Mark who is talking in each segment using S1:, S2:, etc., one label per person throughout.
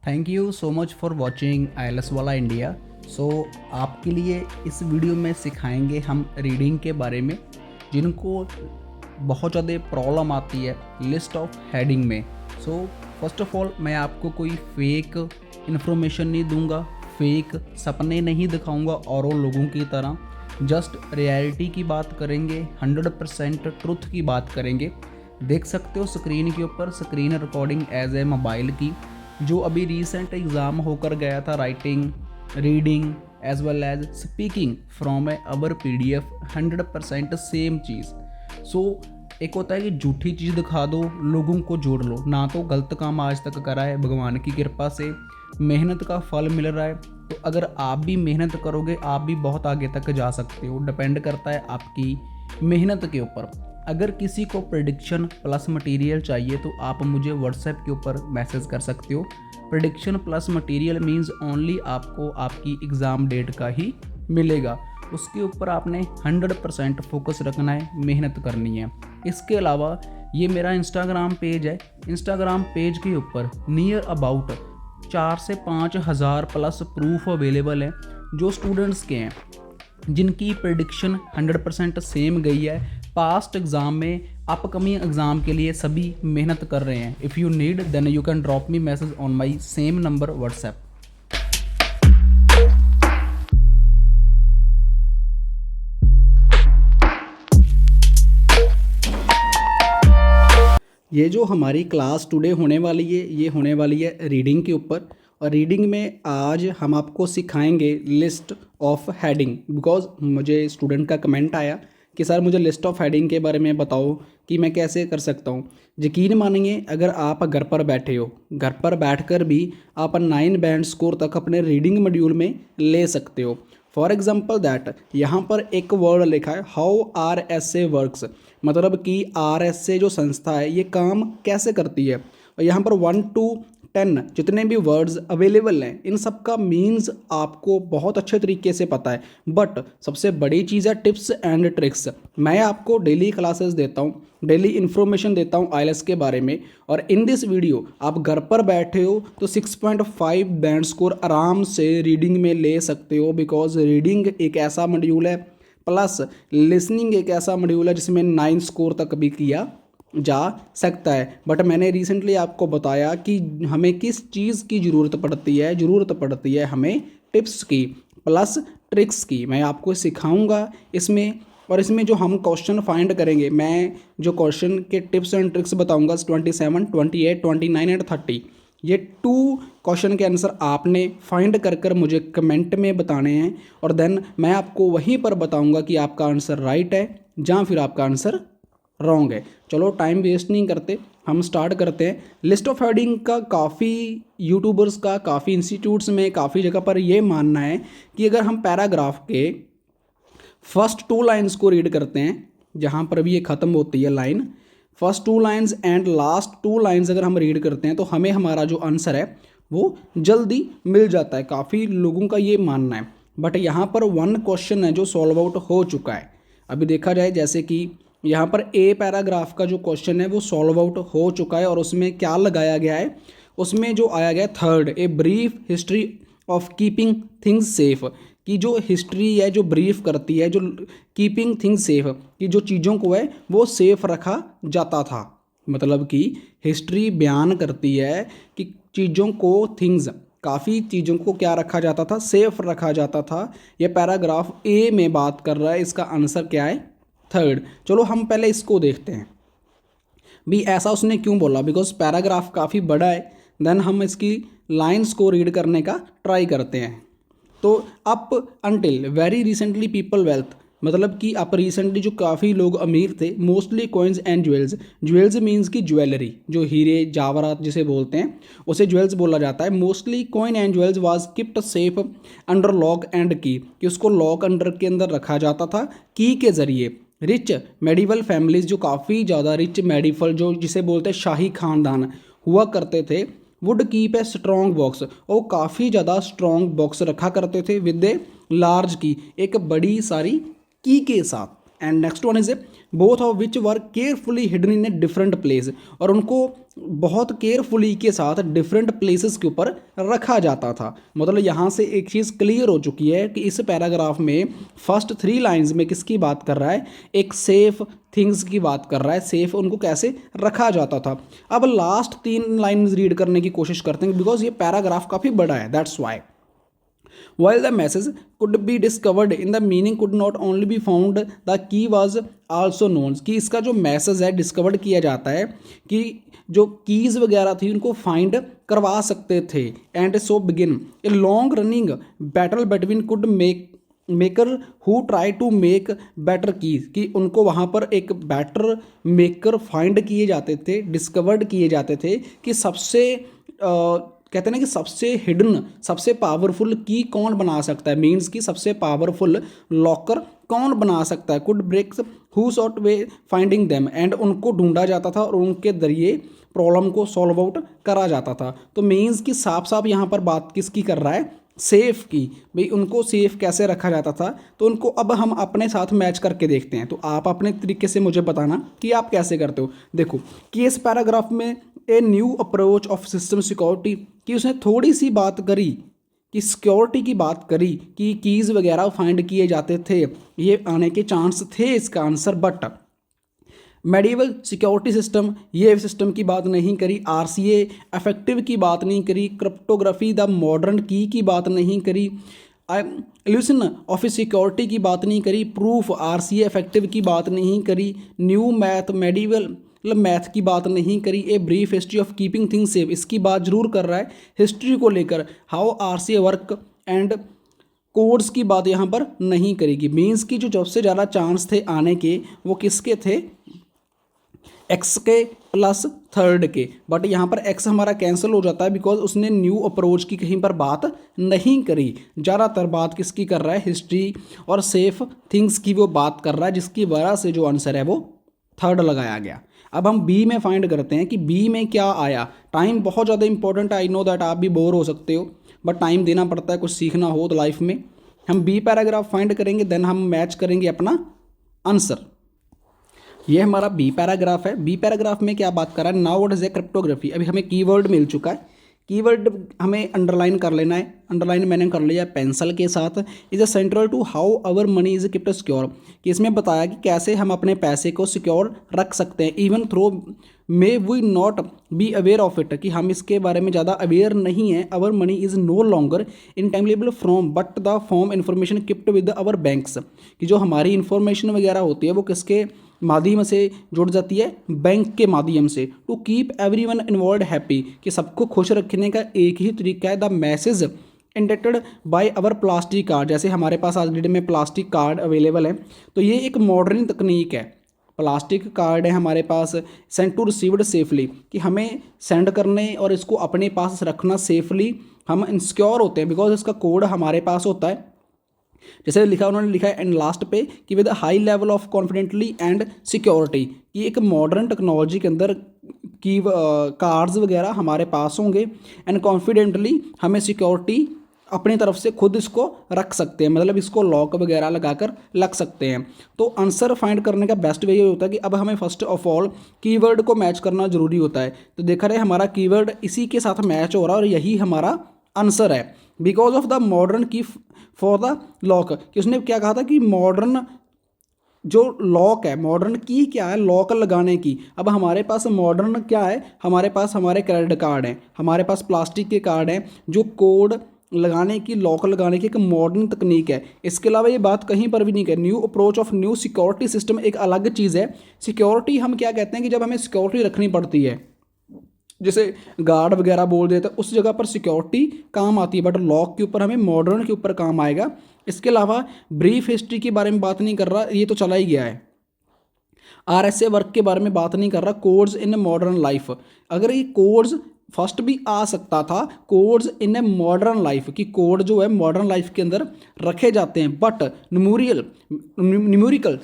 S1: Thank you so much for watching ILS वाला India. सो आपके लिए इस वीडियो में सिखाएंगे हम रीडिंग के बारे में, जिनको बहुत ज़्यादा प्रॉब्लम आती है लिस्ट ऑफ हेडिंग में। सो फर्स्ट ऑफ ऑल मैं आपको कोई फेक इन्फॉर्मेशन नहीं दूंगा, फेक सपने नहीं दिखाऊंगा और लोगों की तरह। जस्ट रियलिटी की बात करेंगे, 100% ट्रुथ की बात करेंगे। देख सकते हो स्क्रीन के ऊपर screen recording as a mobile की, जो अभी रिसेंट एग्ज़ाम होकर गया था, writing, reading as well as speaking from a our PDF, 100% same चीज़। सो एक होता है कि झूठी चीज़ दिखा दो, लोगों को जोड़ लो। ना तो गलत काम आज तक करा है, भगवान की कृपा से मेहनत का फल मिल रहा है। तो अगर आप भी मेहनत करोगे, आप भी बहुत आगे तक जा सकते हो। डिपेंड करता है आपकी मेहनत के ऊपर। अगर किसी को प्रेडिक्शन प्लस मटेरियल चाहिए तो आप मुझे व्हाट्सएप के ऊपर मैसेज कर सकते हो। Prediction plus material means only आपको आपकी एग्ज़ाम डेट का ही मिलेगा। उसके ऊपर आपने 100% फोकस रखना है, मेहनत करनी है। इसके अलावा ये मेरा इंस्टाग्राम पेज है। इंस्टाग्राम पेज के ऊपर नियर अबाउट 4 से 5 हज़ार प्लस प्रूफ अवेलेबल हैं, जो स्टूडेंट्स के हैं, जिनकी प्रेडिक्शन 100% सेम गई है। पास्ट एग्ज़ाम में, अपकमिंग एग्ज़ाम के लिए सभी मेहनत कर रहे हैं। If you need then you can drop me message on my same number WhatsApp. ये जो हमारी क्लास टुडे होने वाली है, ये होने वाली है रीडिंग के ऊपर। और रीडिंग में आज हम आपको सिखाएंगे लिस्ट ऑफ हेडिंग। बिकॉज मुझे स्टूडेंट का कमेंट आया कि सर मुझे लिस्ट ऑफ हेडिंग के बारे में बताओ कि मैं कैसे कर सकता हूँ। यकीन मानिए, अगर आप घर पर बैठे हो, घर पर बैठकर भी आप 9 बैंड स्कोर तक अपने रीडिंग मॉड्यूल में ले सकते हो। फॉर एग्जाम्पल दैट यहाँ पर एक वर्ड लिखा है हाउ RSA वर्क्स, मतलब कि RSA जो संस्था है ये काम कैसे करती है। और यहाँ पर 1 to 10 जितने भी वर्ड्स अवेलेबल हैं, इन सब का मीन्स आपको बहुत अच्छे तरीके से पता है। बट सबसे बड़ी चीज़ है टिप्स एंड ट्रिक्स। मैं आपको डेली क्लासेस देता हूँ, डेली इन्फॉर्मेशन देता हूँ आईएलएस के बारे में। और इन दिस वीडियो आप घर पर बैठे हो तो 6.5 बैंड स्कोर आराम से रीडिंग में ले सकते हो। बिकॉज रीडिंग एक ऐसा मॉड्यूल है, प्लस लिसनिंग एक ऐसा मॉड्यूल है जिसमें 9 स्कोर तक भी किया जा सकता है। बट मैंने रिसेंटली आपको बताया कि हमें किस चीज़ की ज़रूरत पड़ती है हमें टिप्स की प्लस ट्रिक्स की। मैं आपको सिखाऊंगा इसमें। और इसमें जो हम क्वेश्चन फाइंड करेंगे, मैं जो क्वेश्चन के टिप्स एंड ट्रिक्स बताऊंगा 27, 28, 29 एंड 30, ये 2 क्वेश्चन के आंसर आपने फाइंड कर मुझे कमेंट में बताने हैं। और देन मैं आपको वहीं पर बताऊंगा कि आपका आंसर राइट है या फिर आपका आंसर रॉन्ग है। चलो टाइम वेस्ट नहीं करते, हम स्टार्ट करते हैं। लिस्ट ऑफ हेडिंग का काफ़ी यूट्यूबर्स का, काफ़ी इंस्टीट्यूट्स में, काफ़ी जगह पर ये मानना है कि अगर हम पैराग्राफ के फर्स्ट 2 लाइन्स को रीड करते हैं, जहाँ पर भी ये ख़त्म होती है line, first 2 lines and last 2 lines अगर हम रीड करते हैं तो हमें हमारा जो आंसर है वो जल्दी मिल जाता है। काफ़ी लोगों का ये मानना है। बट यहाँ पर 1 क्वेश्चन है जो सॉल्व आउट हो चुका है। अभी देखा जाए, जैसे कि यहाँ पर ए पैराग्राफ का जो क्वेश्चन है वो सॉल्व आउट हो चुका है। और उसमें क्या लगाया गया है, उसमें जो आया गया third, a brief history of keeping things safe, कि जो हिस्ट्री है जो ब्रीफ करती है, जो कीपिंग थिंग्स सेफ, कि जो चीज़ों को है वो सेफ रखा जाता था। मतलब कि हिस्ट्री बयान करती है कि चीज़ों को, थिंग्स, काफ़ी चीज़ों को क्या रखा जाता था, सेफ रखा जाता था। ये पैराग्राफ ए में बात कर रहा है, इसका आंसर क्या है, थर्ड। चलो हम पहले इसको देखते हैं भी ऐसा उसने क्यों बोला। बिकॉज पैराग्राफ काफ़ी बड़ा है। देन हम इसकी लाइंस को रीड करने का ट्राई करते हैं। तो up until very recently people wealth, मतलब कि अप रिसेंटली जो काफ़ी लोग अमीर थे, mostly coins and jewels. Jewels means की ज्वेलरी, जो हीरे जावरात जिसे बोलते हैं उसे ज्वेल्स बोला जाता है। Mostly coin and jewels was kept safe under lock and की, कि उसको लॉक अंडर के अंदर रखा जाता था की के ज़रिए। रिच मेडिवल फैमिलीज, जो काफ़ी ज़्यादा रिच मेडिवल, जो जिसे बोलते हैं शाही खानदान हुआ करते थे, would keep a strong box, और काफ़ी ज़्यादा स्ट्रॉन्ग बॉक्स रखा करते थे विद ए लार्ज की, एक बड़ी सारी की के साथ। And next one is both of which were carefully hidden in a different place, और उनको बहुत केयरफुली के साथ डिफरेंट प्लेसेस के ऊपर रखा जाता था। मतलब यहाँ से एक चीज़ क्लियर हो चुकी है कि इस पैराग्राफ में फर्स्ट 3 लाइंस में किसकी बात कर रहा है, एक सेफ थिंग्स की बात कर रहा है, सेफ उनको कैसे रखा जाता था। अब लास्ट 3 लाइंस रीड करने की कोशिश करते हैं बिकॉज ये पैराग्राफ काफ़ी बड़ा है, that's why. While the message could be discovered in the meaning could not only be found, the key was also known। कि इसका जो मैसेज है डिस्कवर्ड किया जाता है कि जो कीज़ वगैरह थी उनको फाइंड करवा सकते थे। And so begin a long running battle between code maker who try to make better keys, कि उनको वहाँ पर एक बेटर मेकर फाइंड किए जाते थे, डिस्कवर्ड किए जाते थे कि सबसे कहते हैं ना कि सबसे हिडन, सबसे पावरफुल की कौन बना सकता है, मीन्स कि सबसे पावरफुल लॉकर कौन बना सकता है। Code breakers who sought way finding them, and उनको ढूंढा जाता था और उनके जरिए प्रॉब्लम को सॉल्व आउट करा जाता था। तो मीन्स कि साफ साफ यहाँ पर बात किसकी कर रहा है, सेफ की, भाई उनको सेफ कैसे रखा जाता था। तो उनको अब हम अपने साथ मैच करके देखते हैं, तो आप अपने तरीके से मुझे बताना कि आप कैसे करते हो। देखो कि इस पैराग्राफ में a new approach of system security, कि उसने थोड़ी सी बात करी कि सिक्योरिटी की बात करी कि कीज़ वगैरह फाइंड किए जाते थे, ये आने के चांस थे इसका answer. But medieval security system, ये सिस्टम की बात नहीं करी। RCA इफेक्टिव की बात नहीं करी। क्रिप्टोग्राफी द मॉडर्न की बात नहीं करी। इल्यूशन ऑफ सिक्योरिटी की बात नहीं करी। प्रूफ RCA इफेक्टिव की बात नहीं करी। न्यू मैथ मेडिवल मैथ की बात नहीं करी। A brief history of keeping things safe, इसकी बात जरूर कर रहा है हिस्ट्री को लेकर। How RCA work and codes की बात यहाँ पर नहीं करेगी। मीन्स की जो सबसे ज़्यादा चांस थे आने के वो किसके थे, एक्स के प्लस थर्ड के। बट यहाँ पर एक्स हमारा कैंसिल हो जाता है बिकॉज उसने न्यू अप्रोच की कहीं पर बात नहीं करी। ज़्यादातर बात किसकी कर रहा है, हिस्ट्री और सेफ थिंग्स की वो बात कर रहा है, जिसकी वजह से जो आंसर है वो थर्ड लगाया गया। अब हम बी में फाइंड करते हैं कि बी में क्या आया। टाइम बहुत ज़्यादा इंपॉर्टेंट है, आई नो दैट आप भी बोर हो सकते हो, बट टाइम देना पड़ता है कुछ सीखना हो तो लाइफ में। हम बी पैराग्राफ फाइंड करेंगे, देन हम मैच करेंगे अपना आंसर। ये हमारा बी पैराग्राफ है। बी पैराग्राफ में क्या बात कर रहा है, now what is a cryptography. अभी हमें कीवर्ड मिल चुका है, कीवर्ड हमें अंडरलाइन कर लेना है। अंडरलाइन मैंने कर लिया पेंसिल के साथ। Is a central to how our money is kept secure, कि इसमें बताया कि कैसे हम अपने पैसे को सिक्योर रख सकते हैं। Even though may we not be aware of it, कि हम इसके बारे में ज़्यादा अवेयर नहीं है। Our money is no longer intangible from but the form information kept with our banks, कि जो हमारी इन्फॉर्मेशन वगैरह होती है वो किसके माध्यम से जुड़ जाती है, बैंक के माध्यम से। To keep everyone involve happy, कि सबको खुश रखने का एक ही तरीका है। The message indicated by our plastic card, जैसे हमारे पास आज डेट में प्लास्टिक कार्ड अवेलेबल है, तो ये एक मॉडर्न तकनीक है। प्लास्टिक कार्ड है हमारे पास, सेंड टू रिसीव्ड सेफली, कि हमें सेंड करने और इसको अपने पास रखना सेफली हम इंसिक्योर होते हैं बिकॉज इसका कोड हमारे पास होता है। जैसे लिखा उन्होंने लिखा है एंड लास्ट पे कि with high level of confidently and security, कि एक मॉडर्न टेक्नोलॉजी के अंदर की कार्ड्स वगैरह हमारे पास होंगे एंड कॉन्फिडेंटली हमें सिक्योरिटी अपनी तरफ से खुद इसको रख सकते हैं, मतलब इसको लॉक वगैरह लगाकर रख सकते हैं। तो आंसर फाइंड करने का बेस्ट वे ये होता है कि अब हमें फर्स्ट ऑफ ऑल कीवर्ड को मैच करना जरूरी होता है। तो देखा रहे हमारा कीवर्ड इसी के साथ मैच हो रहा है और यही हमारा आंसर है। बिकॉज ऑफ द मॉडर्न की फॉर द लॉक, कि उसने क्या कहा था कि मॉडर्न जो लॉक है, मॉडर्न की क्या है, लॉक लगाने की। अब हमारे पास मॉडर्न क्या है, हमारे पास हमारे क्रेडिट कार्ड हैं, हमारे पास प्लास्टिक के कार्ड हैं, जो कोड लगाने की, लॉक लगाने की एक मॉडर्न तकनीक है। इसके अलावा ये बात कहीं पर भी नहीं है। New approach of new security system एक अलग चीज़ है। सिक्योरिटी हम क्या कहते हैं कि जब हमें सिक्योरिटी रखनी पड़ती है, जैसे गार्ड वगैरह बोल देते हैं, उस जगह पर सिक्योरिटी काम आती है, बट लॉक के ऊपर हमें मॉडर्न के ऊपर काम आएगा। इसके अलावा ब्रीफ हिस्ट्री के बारे में बात नहीं कर रहा, ये तो चला ही गया है। RSA वर्क के बारे में बात नहीं कर रहा। कोड्स इन मॉडर्न लाइफ, अगर ये कोड्स फर्स्ट भी आ सकता था, codes in a modern life, की कोड जो है मॉडर्न लाइफ के अंदर रखे जाते हैं, बट न्यूमेरिकल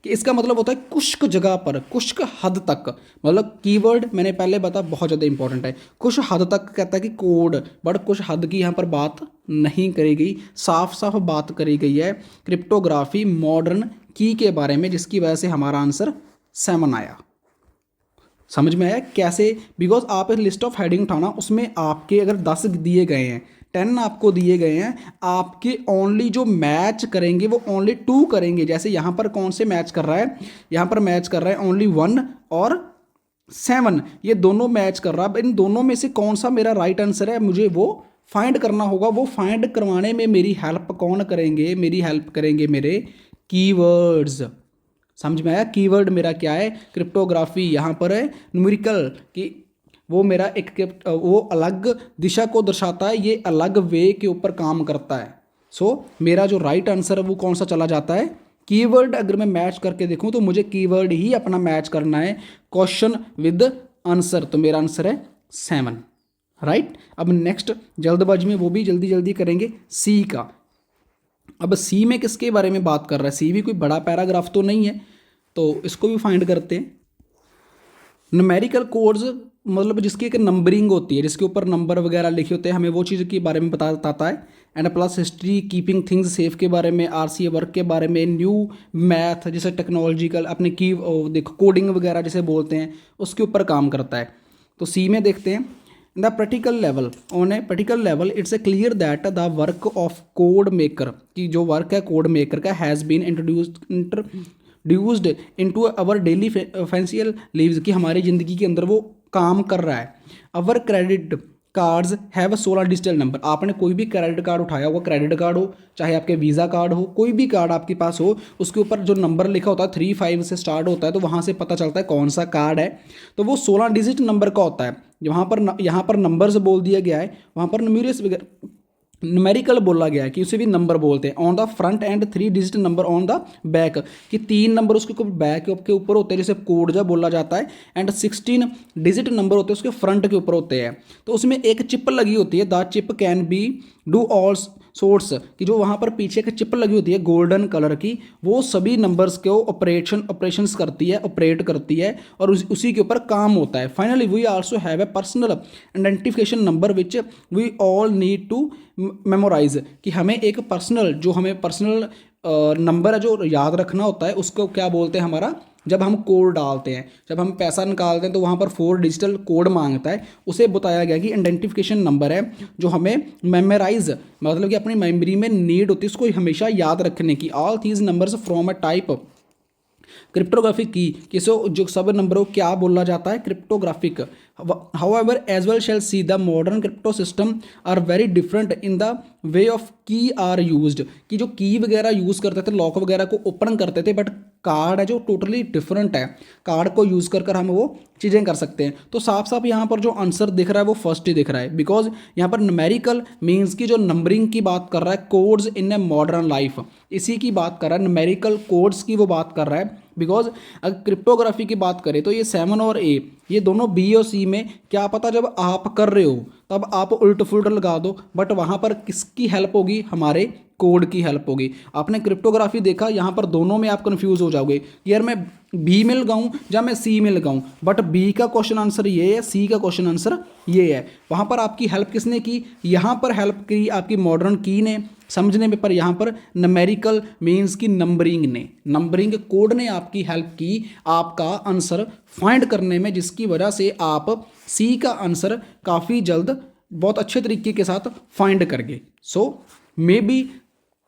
S1: कि इसका मतलब होता है कुछ जगह पर, कुछ हद तक, मतलब कीवर्ड मैंने पहले बताया बहुत ज़्यादा इंपॉर्टेंट है। कुछ हद तक कहता है कि कोड, बट कुछ हद की यहाँ पर बात नहीं करी गई, साफ साफ बात करी गई है क्रिप्टोग्राफी मॉडर्न की के बारे में, जिसकी वजह से हमारा आंसर 7 आया। समझ में आया कैसे? बिकॉज आप लिस्ट ऑफ हेडिंग उठाना, उसमें आपके अगर 10 दिए गए हैं, 10 आपको दिए गए हैं, आपके ओनली जो मैच करेंगे वो ओनली 2 करेंगे। जैसे यहाँ पर कौन से मैच कर रहा है, यहाँ पर मैच कर रहा है ओनली 1 और 7, ये दोनों मैच कर रहा है। इन दोनों में से कौन सा मेरा राइट आंसर है, मुझे वो फाइंड करना होगा। वो फाइंड करवाने में मेरी हेल्प कौन करेंगे, मेरी हेल्प करेंगे मेरे कीवर्ड्स। समझ में आया? कीवर्ड मेरा क्या है, क्रिप्टोग्राफी। यहाँ पर है न्यूमेरिकल कि वो मेरा वो अलग दिशा को दर्शाता है, ये अलग वे के ऊपर काम करता है। सो मेरा जो राइट आंसर है वो कौन सा चला जाता है, कीवर्ड। अगर मैं मैच करके देखूं तो मुझे कीवर्ड ही अपना मैच करना है, क्वेश्चन विद आंसर। तो मेरा आंसर है 7, राइट। अब नेक्स्ट जल्दबाजी में वो भी जल्दी जल्दी करेंगे, सी का। अब सी में किसके बारे में बात कर रहा है, सी भी कोई बड़ा पैराग्राफ तो नहीं है, तो इसको भी फाइंड करते हैं। न्यूमेरिकल कोड्स मतलब जिसकी एक नंबरिंग होती है, जिसके ऊपर नंबर वगैरह लिखे होते हैं, हमें वो चीज़ के बारे में बताता है। And plus history, keeping things safe के बारे में, आरसीए वर्क के बारे में, न्यू मैथ जैसे टेक्नोलॉजिकल अपने की देखो कोडिंग वगैरह जिसे बोलते हैं, उसके ऊपर काम करता है। तो सी में देखते हैं, the practical level, on a practical level it's a clear that the work of code maker, की जो वर्क है कोड मेकर का, has been introduced into our daily financial lives, की हमारी ज़िंदगी के अंदर वो काम कर रहा है। Our credit cards have 16 digital number. आपने कोई भी क्रेडिट कार्ड उठाया होगा, क्रेडिट कार्ड हो चाहे आपके वीज़ा कार्ड हो, कोई भी कार्ड आपके पास हो, उसके ऊपर जो नंबर लिखा होता है 3-5 से स्टार्ट होता है, तो वहाँ से पता चलता है कौन सा कार्ड है। तो वो 16 डिजिट नंबर का होता है। यहाँ पर नंबर्स बोल दिया गया है, वहाँ पर न्यूमेरिकल बोला गया है कि उसे भी नंबर बोलते हैं। On the front end 3 digit number on the back, कि 3 नंबर उसके बैक के ऊपर होते हैं, जैसे कोड जब बोला जाता है। एंड 16 डिजिट नंबर होते हैं उसके फ्रंट के ऊपर होते हैं। तो उसमें एक चिप लगी होती है, the chip can be do all source, कि जो वहाँ पर पीछे एक चिप लगी होती है गोल्डन कलर की, वो सभी नंबर्स को ऑपरेशंस करती है, ऑपरेट करती है, और उसी के ऊपर काम होता है। Finally we also have a personal identification number which we all need to memorise, कि हमें एक पर्सनल, जो हमें पर्सनल नंबर है जो याद रखना होता है, उसको क्या बोलते हैं हमारा, जब हम कोड डालते हैं, जब हम पैसा निकालते हैं तो वहाँ पर 4 डिजिटल कोड मांगता है, उसे बताया गया कि आइडेंटिफिकेशन नंबर है जो हमें मेमोराइज, मतलब कि अपनी मेमोरी में नीड होती है उसको हमेशा याद रखने की। All these numbers from a type cryptographic key, किसो जो सब नंबरों क्या बोला जाता है, cryptographic. However as well shall see the modern crypto system are very different in the way of key are used, कि जो की वगैरह यूज़ करते थे, लॉक वगैरह को ओपन करते थे, बट कार्ड है जो टोटली डिफरेंट है। कार्ड को यूज़ कर हम वो चीज़ें कर सकते हैं। तो साफ साफ यहाँ पर जो आंसर दिख रहा है वो फर्स्ट ही दिख रहा है, बिकॉज यहाँ पर न्यूमेरिकल मीन्स की जो नंबरिंग की बात कर रहा है, codes in a modern life, इसी की बात कर रहा है, न्यूमेरिकल कोड्स की वो बात कर रहा है। बिकॉज अगर क्रिप्टोग्राफी की बात करें तो ये 7 और A, ये दोनों B और C में क्या पता जब आप कर रहे हो तब आप उल्ट फुल्ट लगा दो, बट वहाँ पर किसकी हेल्प होगी, हमारे कोड की हेल्प होगी। आपने क्रिप्टोग्राफी देखा, यहाँ पर दोनों में आप कंफ्यूज हो जाओगे, यार मैं B में लगाऊं या मैं C में लगाऊं, बट B का क्वेश्चन आंसर ये है, C का क्वेश्चन आंसर ये है। वहाँ पर आपकी हेल्प किसने की, यहाँ पर हेल्प की आपकी मॉडर्न की ने समझने में, पर यहाँ पर न्यूमेरिकल मीन्स की नंबरिंग ने, नंबरिंग कोड ने आपकी हेल्प की आपका आंसर फाइंड करने में, जिसकी वजह से आप सी का आंसर काफ़ी जल्द बहुत अच्छे तरीके के साथ फाइंड कर गए। सो मे बी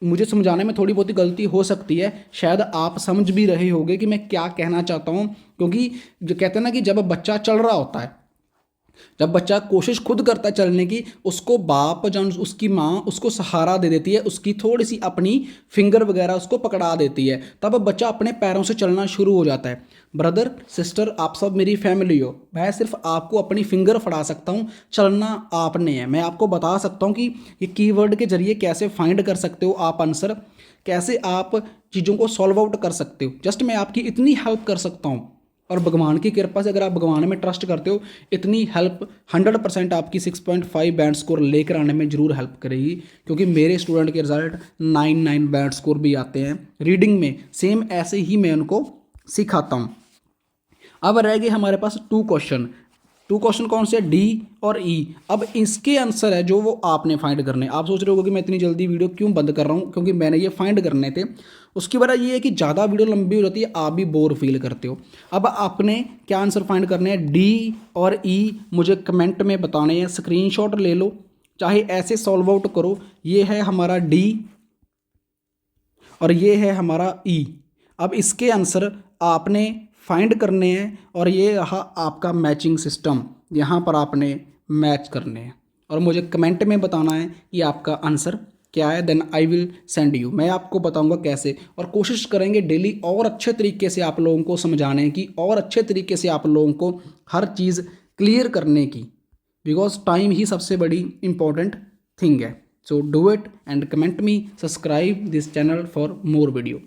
S1: मुझे समझाने में थोड़ी बहुत ही गलती हो सकती है, शायद आप समझ भी रहे होंगे कि मैं क्या कहना चाहता हूँ, क्योंकि जो कहते हैं ना कि जब बच्चा चल रहा होता है, जब बच्चा कोशिश खुद करता है चलने की, उसको बाप या उसकी माँ उसको सहारा दे देती है, उसकी थोड़ी सी अपनी फिंगर वगैरह उसको पकड़ा देती है, तब बच्चा अपने पैरों से चलना शुरू हो जाता है। ब्रदर सिस्टर आप सब मेरी फैमिली हो, मैं सिर्फ आपको अपनी फिंगर फड़ा सकता हूँ, चलना आपने है। मैं आपको बता सकता हूँ कि ये कीवर्ड के जरिए कैसे फाइंड कर सकते हो आप आंसर, कैसे आप चीज़ों को सॉल्व आउट कर सकते हो। जस्ट मैं आपकी इतनी हेल्प कर सकता हूँ, और भगवान की कृपा से अगर आप भगवान में ट्रस्ट करते हो, इतनी हेल्प 100% आपकी 6.5 बैंड स्कोर लेकर आने में ज़रूर हेल्प करेगी, क्योंकि मेरे स्टूडेंट के रिजल्ट 9 बैंड स्कोर भी आते हैं रीडिंग में, सेम ऐसे ही मैं उनको सिखाता हूँ। अब रह गए हमारे पास 2 क्वेश्चन टू क्वेश्चन कौन से, डी और ई। अब इसके आंसर है जो वो आपने फाइंड करने। आप सोच रहे हो कि मैं इतनी जल्दी वीडियो क्यों बंद कर रहा हूँ, क्योंकि मैंने ये फाइंड करने थे। उसकी वजह ये है कि ज़्यादा वीडियो लंबी हो जाती है, आप भी बोर फील करते हो। अब आपने क्या आंसर फाइंड करने हैं, डी और ई मुझे कमेंट में बताने हैं। स्क्रीनशॉट ले लो, चाहे ऐसे सॉल्व आउट करो। ये है हमारा डी और ये है हमारा ई। अब इसके आंसर आपने फाइंड करने हैं और ये रहा आपका मैचिंग सिस्टम, यहाँ पर आपने मैच करने हैं और मुझे कमेंट में बताना है कि आपका आंसर क्या है। Then I will send you, मैं आपको बताऊंगा कैसे। और कोशिश करेंगे डेली और अच्छे तरीके से आप लोगों को समझाने की, और अच्छे तरीके से आप लोगों को हर चीज़ क्लियर करने की, बिकॉज टाइम ही सबसे बड़ी इंपॉर्टेंट थिंग है। So do it and comment me, subscribe this channel for more video.